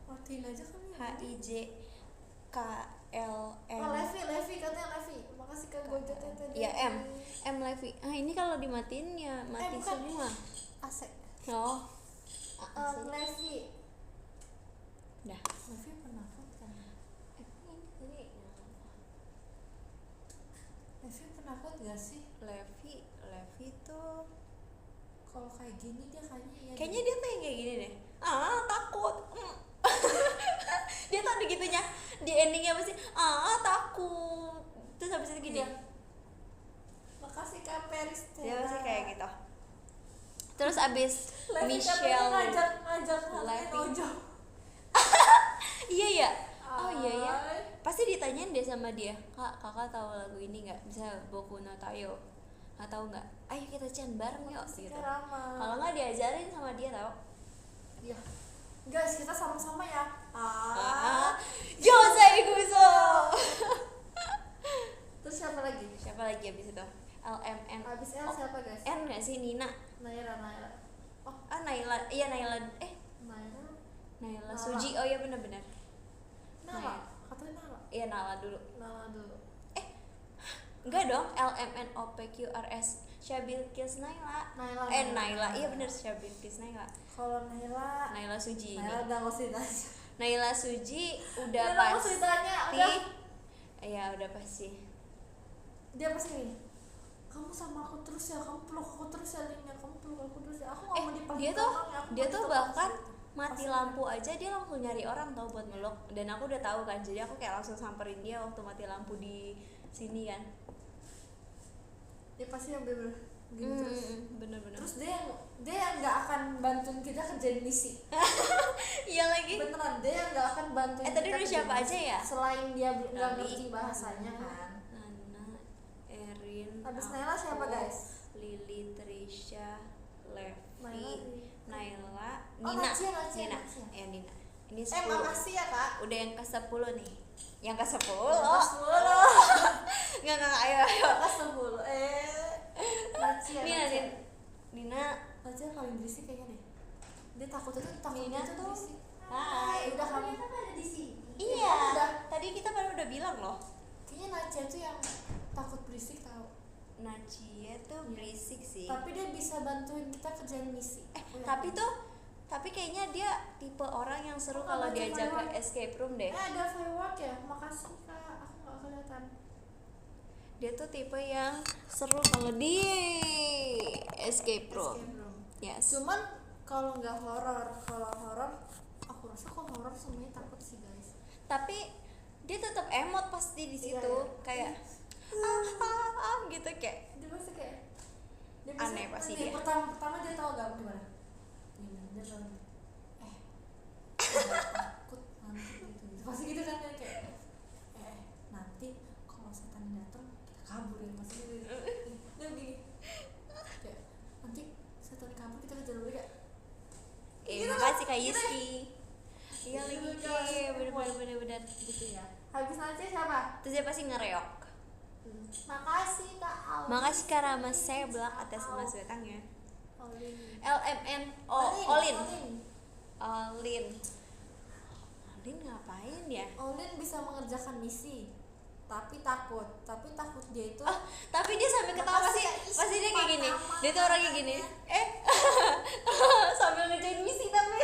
Matiin aja kan ya. HIJKLM. Oh Levi katanya Levi. Makasih Kak Gojek tadi. Iya M Levi. Ini kalau dimatiin ya mati bukan. semua. Asek. Oh. Levi. Dah. Levi penakut kan? Levi penakut gak sih? Levi tuh Kalau kayak gini dia kayaknya kayaknya dia tuh yang kayak gini deh. Takut. Dia tuh ada gitunya di endingnya pasti takut. Terus habis itu gini. Iya. Makasih Kak Peris. Dia pasti kayak gitu. Terus abis Levi Michelle ngajak Levi. Ojo. Iya ya. Oh iya ya. Pasti ditanyain deh sama dia, kakak tahu lagu ini nggak? Misalnya Boku no Tayo, nggak tahu nggak? Ayo kita chant bareng yuk gitu. Kalau nggak diajarin sama dia tau. Iya. Guys, kita sama-sama ya. Jose Guso. Terus siapa lagi? Siapa lagi abis itu? LMN. Abis L siapa guys? N nggak sih? Nina. Naira. Oh, Naila. Iya Naila. Naira. Naila Nala. Suji. Oh iya benar-benar. Nala. Katanya Nala. Iya Nala dulu. Nala dulu. Enggak dong. LMNOPQRS. Syabilkis Naila. Naila. Iya benar Syabilkis Naila. Kalau Naila. Naila Suji. Naila udah nggak usah ditanya. Naila Suji udah Naila nggak usah pasti. ditanya. Udah. Iya udah pasti. Dia pasti nih. Kamu sama aku terus ya, kamu peluk aku terus ya, Lin ya, kamu peluk aku terus ya. Aku nggak mau dipanggil dia tuh orang ya, aku dia mau tuh tetap bahkan gitu. mati Pasti. lampu aja dia langsung nyari orang tau buat meluk, dan aku udah tahu kan, jadi aku kayak langsung samperin dia waktu mati lampu di sini kan. Dia pasti yang bener gini terus. Bener-bener. Terus dia yang nggak akan bantuin kita kerjain misi. Iya lagi. Beneran dia yang nggak akan bantuin. Tadi kita udah kerjain siapa misi. aja ya? Selain dia nggak Nali, ngerti bahasanya kan. Nana, Erin, Habis aku, Naila siapa guys? Lili, Trisha, Levi, Naila, Oh, Nina. Nacia. Nina. Ini 10. Makasih ya kak. Udah yang ke-10 nih. Yang ke-10. Enggak, ayo. Ke-10. Nacia. Nina. Nacia paling berisik kayaknya deh. Dia takutnya Nina tuh. berisik. Hai. Udah kamu. Ternyata ada di sini. Iya. Udah. Tadi kita baru udah bilang loh. Kayaknya Nacia tuh yang takut berisik tau. Najie tuh berisik sih. Tapi dia bisa bantuin kita kerjain misi. Tapi kayaknya dia tipe orang yang seru Oh, kalau baca diajak ke firework. escape room deh. Ada firework ya? Makasih kak, aku gak kelihatan. Dia tuh tipe yang seru kalau di escape room. Escape room. Yes. Cuman kalau nggak horor, aku rasa kalau horor semuanya takut sih guys. Tapi dia tetap emot pasti di situ, Iya. kayak gitu kayak Dia pasti kayak aneh pasti dia. Pertama dia tahu gak gimana? Dia tahu. Takut nanti gitu. Pasti gitu kan dia kayak nanti kalau setan datang kita kabur ya pasti gitu. Dia begini. Kayak nanti setan kabur kita kejar mereka. Gitu makasih kan? Kak Gitu ya? Yiski. Iya lagi Gitu kan? bener Gitu ya. Habis nanti siapa? Terus dia pasti ngereok. Makasih Kak Alvin. Makasih Kak Rama Seblak atas emas datangnya. Olin. LMN Olin ngapain ya? Olin bisa mengerjakan misi, tapi takut dia itu. Tapi dia sambil ketawa Makasih pasti ya, pasti dia kayak gini. pertama Dia tuh orangnya gini. Sambil ngerjain misi tapi.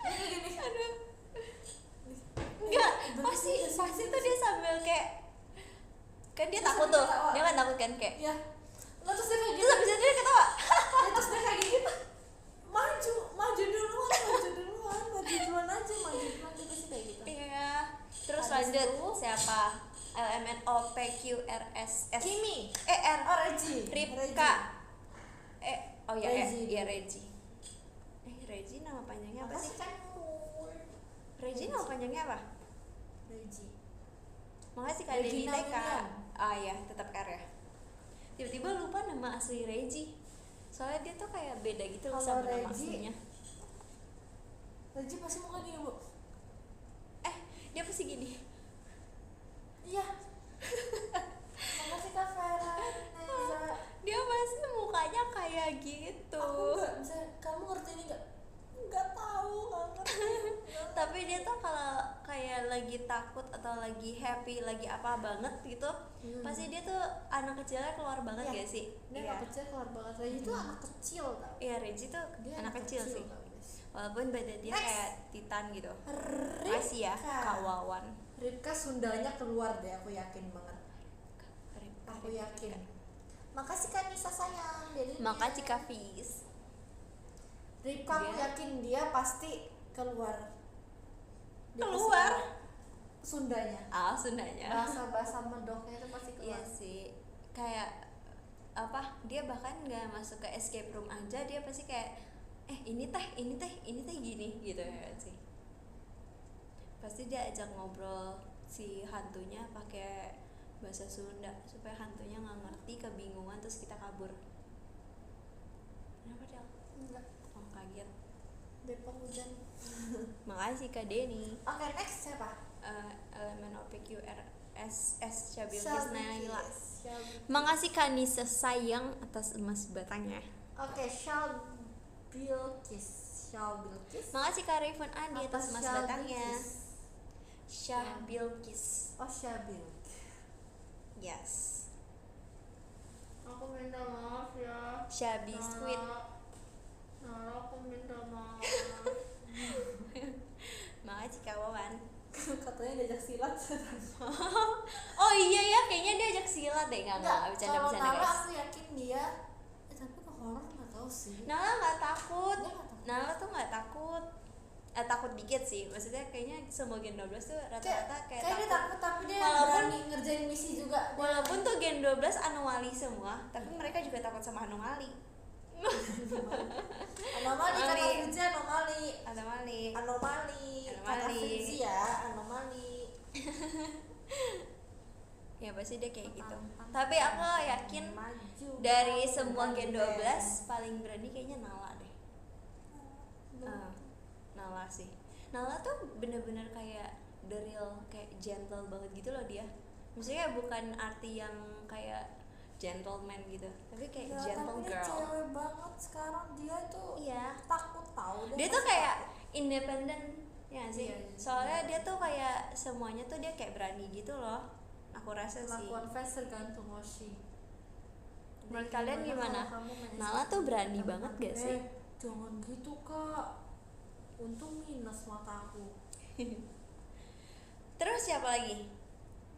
Dia gini. Aduh. Enggak, pasti tuh dia sambil kayak kan dia takut tuh. Dia kan takut kan kayak. Ya. Nah, terus dia kayak Terus gitu. habis itu dia ketawa. Terus dia kayak gitu. Maju duluan aja, dia pasti kayak gitu. Iya. Terus Habis lanjut itu, siapa? LMNOPQRSS. Kimi. R. Oh, Regi. Ripka. Oh ya, Regi. iya Regi. Regi. Reggie nama panjangnya apa Makasih sih? Kanur. Reggie nama panjangnya apa? Reggie. Makasih Kak Denny Regina TK. William. Ah ya, tetap Kar ya. Tiba-tiba lupa nama asli Reggie. Soalnya dia tuh kayak beda gitu loh Kalau sama nama Reggie- aslinya. Reggie pasti muka gini, Bu. Dia pasti gini. Iya. Makasih Kak Vera. Neza. Dia pasti mukanya kayak gitu. Aku nggak bisa. Kamu ngerti ini nggak? Nggak tahu, nggak ngerti. Tapi dia tuh kalau kayak lagi takut atau lagi happy, lagi apa banget gitu, pasti dia tuh anak kecilnya keluar banget Iya. gak sih? Dia anak kecil keluar banget. Reggie tuh anak kecil tau. Iya, Reggie tuh Dia anak kecil sih. tau, guys. Walaupun badan dia Next. kayak titan gitu. Ripka. Masih ya, Kak Wawan. Ripka Sundanya keluar deh, aku yakin banget. Ripka, Aku Ripka, yakin. Ripka. Makasih Kak Nisa sayang. Jadi Makasih Kak Fis. Ripka aku Dia- yakin dia pasti keluar. Dia pasti Keluar? Sundanya. Sundanya. Bahasa medoknya itu pasti Iya keluar. sih. Kayak apa? Dia bahkan nggak masuk ke escape room aja, dia pasti kayak ini teh gini gitu ya sih. Pasti dia ajak ngobrol si hantunya pakai bahasa Sunda supaya hantunya nggak ngerti, kebingungan, terus kita kabur. Kenapa Del? Enggak. Oh, kaget. Depok hujan. Makasih Kak Denny. Oke, next siapa? Elemen OPQRSS Syabil Shelby Naila. Kiss. Shelby. Makasih Kak Nisa sayang atas emas batangnya. Oke, Shalbilkis. Shalbilkis. Makasih Kak Raven Adi Apa atas emas Shelby batangnya. Kiss? Syah Bilkis. Oh, Syabil. Yes. Aku minta maaf ya. Syah Biskuit. Nara, aku minta maaf. Makasih Kak Wawan. Katanya diajak silat. Oh iya ya, kayaknya dia ajak silat deh. Enggak bercanda kalau Nara guys. aku yakin dia. Tapi ke horor nggak tahu sih. Nala nggak takut. Dia nggak takut. Nala tuh nggak takut. Takut dikit sih. Maksudnya kayaknya semua Gen 12 tuh rata-rata kayak dia takut, tapi dia Walaupun- berani ngerjain misi juga. Walaupun tuh Gen 12 anomali semua, tapi mereka juga takut sama anomali. Anomali kata Anomali. Fritzi, anomali. Anomali. Anomali. Kata Anomali. Fritzi ya, anomali. Ya pasti dia kayak gitu. Tantang. Tapi aku yakin Maju. dari semua Gen 12 paling berani kayaknya Nala deh. Nala sih. Nala tuh bener-bener kayak the real, kayak gentle banget gitu loh dia. Maksudnya bukan arti yang kayak gentleman gitu, tapi kayak Nggak, gentle tapi dia girl. cewek banget sekarang, dia tuh Iya. takut tahu. Dia tuh kayak independen ya nggak sih. Iya, Soalnya iya. dia tuh kayak semuanya tuh dia kayak berani gitu loh. Aku rasa sih. lakukan face tergantung Oshi. Menurut kalian gimana? kalau kamu main Nala tuh berani sama banget temen? gak sih? Jangan gitu Kak. Untung minus mataku. Terus siapa lagi?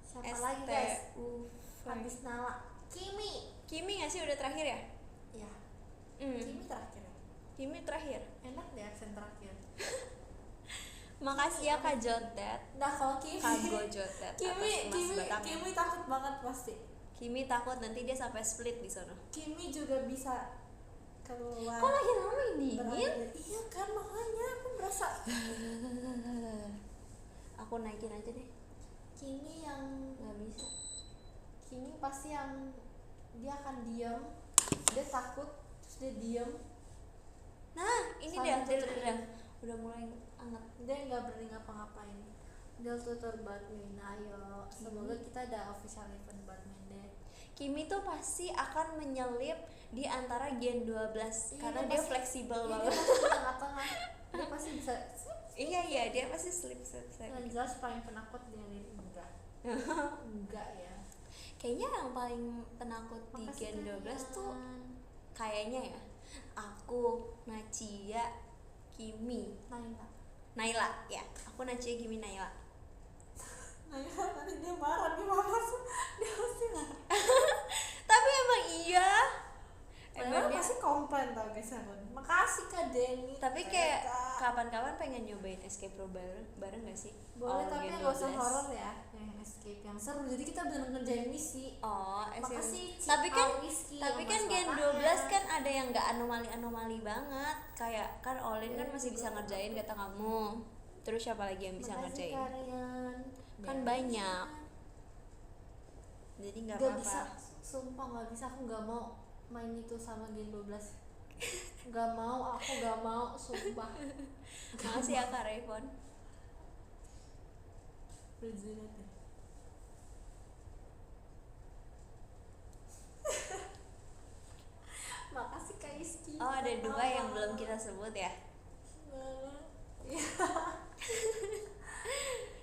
Siapa lagi guys? STU. Habis Nala. Kimi. Kimi nggak sih udah terakhir ya? Ya, Hmm. Kimi terakhir. Kimi terakhir. Enak deh aksen terakhir. Makasih ya Kak Jotet. Nah kalau Kimi, Kago Jotet atas Kimi, emas Kimi, batangnya. Kimi takut banget pasti. Kimi takut nanti dia sampai split di sana. Kimi juga bisa keluar. Kok lagi lama dingin? berada- Iya kan makanya aku berasa. Aku naikin aja deh. Kimi yang Nggak bisa. Kimi pasti yang dia akan diam, dia takut, terus dia diam, Nah, ini Saling dia tutup. udah mulai anget. dia nggak berani ngapa-ngapain. Dia tutur badminton, ayo. Semoga kita ada official event badminton deh. Kimi tuh pasti akan menyelip di antara Gen 12 Iya, karena dia dia pasti- fleksibel Iya, dia banget. pasti di tengah-tengah. Dia pasti bisa. Iya, dia pasti slip. Yang jelas paling penakut dia ini enggak. Enggak ya. Kayaknya yang paling penakut di Makasih, Gen 12 tuh kalian. kayaknya ya aku, Nacia, Kimi, Naila ya. Aku Nacia, Kimi, Naila. Nanti dia marah, dia pasti marah. Tapi emang iya. Naila Emang dia pasti komplain tau guys aku. Makasih Kak Denny. Tapi kayak kapan-kapan pengen nyobain escape room bareng gak sih? boleh, All tapi Game nggak usah 12. horor ya, yang escape yang seru. Jadi kita bener ngerjain misi. Oh, Makasih, Ci tapi kan Awiski tapi yang kan mas Gen bapaknya. 12 kan ada yang nggak anomali banget. Kayak kan Olin kan masih bisa ngerjain kata kamu. Terus siapa lagi yang bisa Makasih, ngerjain? Karian. Kan Dan banyak. Jadi nggak Gak apa-apa. bisa, sumpah gak bisa, aku gak mau main itu sama Gen 12. Gak mau, aku gak mau, sumpah. Makasih ya Kak Rayvon. Berzinat ya. Makasih Kak Iski. Oh, ada 2 yang belum kita sebut ya.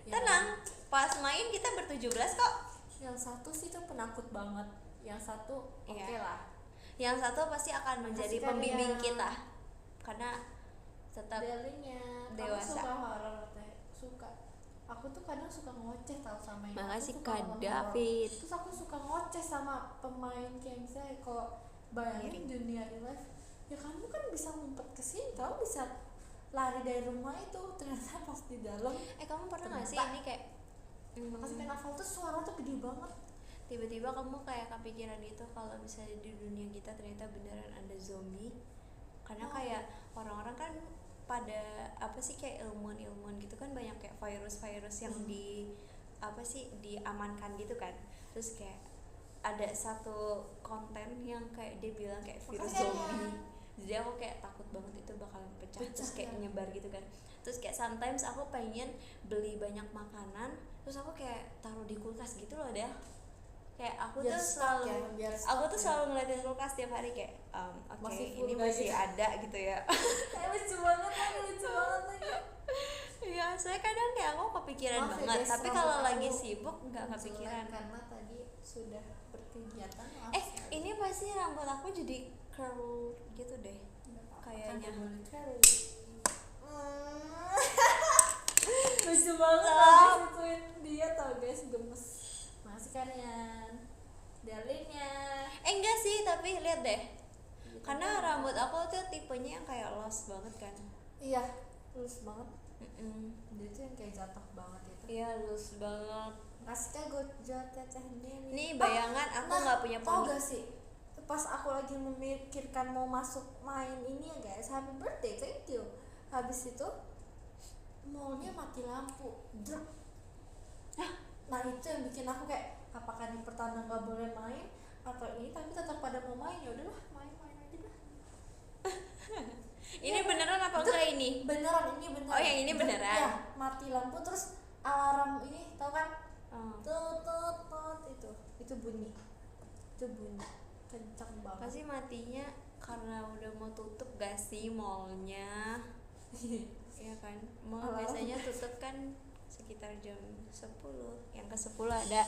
Tenang, pas main kita ber-17 kok. Yang satu sih tuh penakut banget. Yang satu oke Iya. lah. Yang satu pasti akan menjadi Makasih, pembimbing Kak Ria. kita. Karena tetap Delinya dewasa. kamu suka horor teh? Suka. Aku tuh kadang suka ngoceh tau sama yang Makasih aku suka Kak nonton David. horor. Terus aku suka ngoceh sama pemain kayak misalnya kalau bayangin dunia real life, ya kamu kan bisa ngumpet ke sini, kamu bisa lari dari rumah itu, ternyata pas di dalam. Kamu pernah nggak sih Ternyata. ini kayak Makasih Penafal tuh suara tuh gede banget. tiba-tiba kamu kayak kepikiran itu kalau misalnya di dunia kita ternyata beneran ada zombie. Karena kayak orang-orang kan pada apa sih kayak ilmuwan gitu kan banyak kayak virus yang di apa sih diamankan gitu kan. Terus kayak ada satu konten yang kayak dia bilang kayak virus Makasih, zombie. Jadi aku kayak takut banget itu bakalan pecah terus kayak ya. nyebar gitu kan. Terus kayak sometimes aku pengen beli banyak makanan terus aku kayak taruh di kulkas gitu loh deh. Kayak aku Biar tuh stok selalu ya, biar stok aku tuh ya. selalu ngeliatin kulkas tiap hari kayak oke, Masih full ini guys. masih ada gitu ya. Lucu banget lagi, lucu banget lagi. Iya, saya kadang kayak aku kepikiran Maaf ya banget, guys, tapi rambut kalau aku lagi sibuk nggak jelek kepikiran. karena tadi sudah berkegiatan. Maaf sekali. Ini pasti rambut aku jadi curl gitu deh. Kayaknya. Kan boleh curly. Lucu banget Stop. guys, ituin dia tau guys, gemes. Masih kalian dalinnya. Enggak sih, tapi lihat deh. Gitu Karena kan. rambut aku tuh tipenya yang kayak lost banget kan. Iya, lulus banget. Mm-mm. Dia tuh yang kayak jatuh banget itu. Iya, lost banget. Kasih kan gue jatuh teh Nih bayangan aku nggak punya tau poni. gak sih, pas aku lagi memikirkan mau masuk main ini ya guys, happy birthday, thank you. Habis itu mallnya mati lampu, druk. Nah itu yang bikin aku kayak, apakah di pertanda nggak boleh main atau ini, tapi tetap pada mau main. Ya udahlah, main aja dah. Ini beneran apa enggak ini? Beneran, ini beneran. Oh, yang ini Druk, beneran? ya, mati lampu terus alarm ini, tau kan? Oh. Tut itu bunyi kencang banget. Pasti matinya karena udah mau tutup gak sih mallnya? Iya kan, mall Alarm. biasanya tutup kan sekitar jam 10. Yang ke 10 ada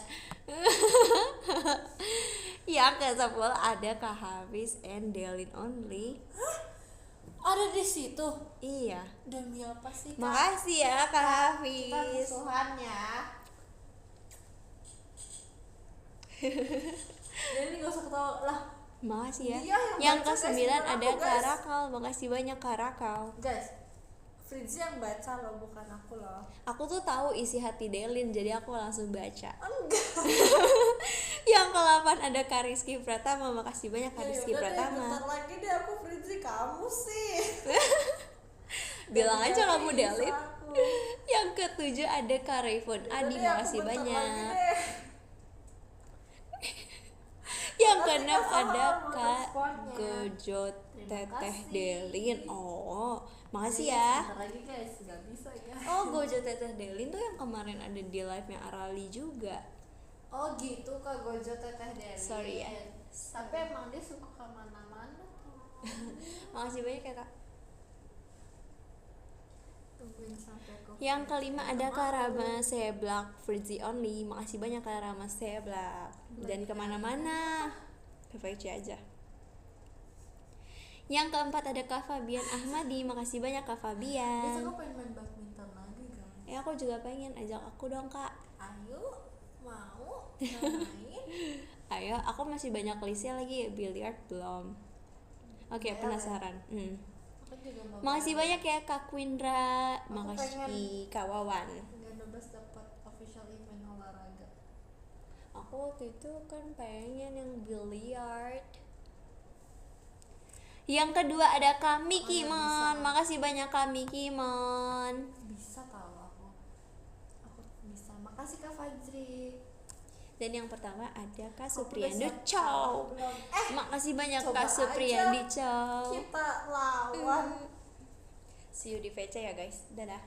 yang ke 10 ada Kak Hafiz and Delin only. Ada di situ. Iya, Demi apa sih Kak? makasih ya Kak Kita Hafiz. musuhan ya. Jadi gak usah ketawa lah. Makasih ya. Dia yang Yang baca, ke 9 guys, bukan ada aku, guys. Karakal. Makasih banyak Karakal. Guys, Fritzi yang baca loh, bukan aku loh. Aku tuh tahu isi hati Delin, jadi aku langsung baca. Enggak. Yang ke-8 ada Kariski Pratama. Makasih banyak Kariski Ya udah deh, Pratama. bentar lagi deh aku Fritzi, kamu sih. Bilang aja kamu Jangan Delin. bisa aku. Yang ke-7 ada Kak Rayvon Ya Adi. udah deh, aku Makasih bentar lagi banyak. deh. Yang Makasih, ke-6 Kak ada Sahar, Kak motorsportnya. Gojo Terima Teteh kasih. Delin. Oh, makasih Iya, ya. sebentar lagi guys, nggak bisa ya. Oh, Gojo Teteh Delin tuh yang kemarin ada di live-nya Arali juga. Oh gitu Kak Gojo Teteh Deli. Sorry ya. Tapi emang dia suka kemana-mana. Makasih banyak ya Kak. Tungguin sampai aku. Yang ke-5 ada Kak Rama Seblak Fritzy only. Makasih banyak Kak Rama Seblak. Dan kemana-mana PVC aja. Yang ke-4 ada Kak Fabian Ahmadi. Makasih banyak Kak Besok Fabian. aku pengen main badminton lagi guys. Ya aku juga pengen, ajak aku dong Kak. Ayo, mau main? Ayo, aku masih banyak listnya lagi ya, biliar belum. Oke, Bayar penasaran. Aku juga mau Makasih bayar. banyak ya Kak Quindra. Aku Makasih Kak Wawan. Nggak bebas dapat official event olahraga. Aku waktu itu kan pengen yang biliar. Yang kedua ada Kami Oh, ya, Kimon. bisa. Makasih banyak Kami Kimon. Bisa tahu aku bisa. Makasih Kak Fajri. Dan yang pertama ada Kak Aku Supriyandi udah siap Chow. belum? Makasih banyak coba Kak Supriyandi aja Chow. kita lawan. See you di VC ya guys. Dadah.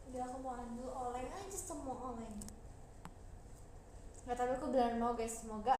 Udah aku mau ambil oleng aja semua oleng. Nggak, tapi aku beneran mau guys, semoga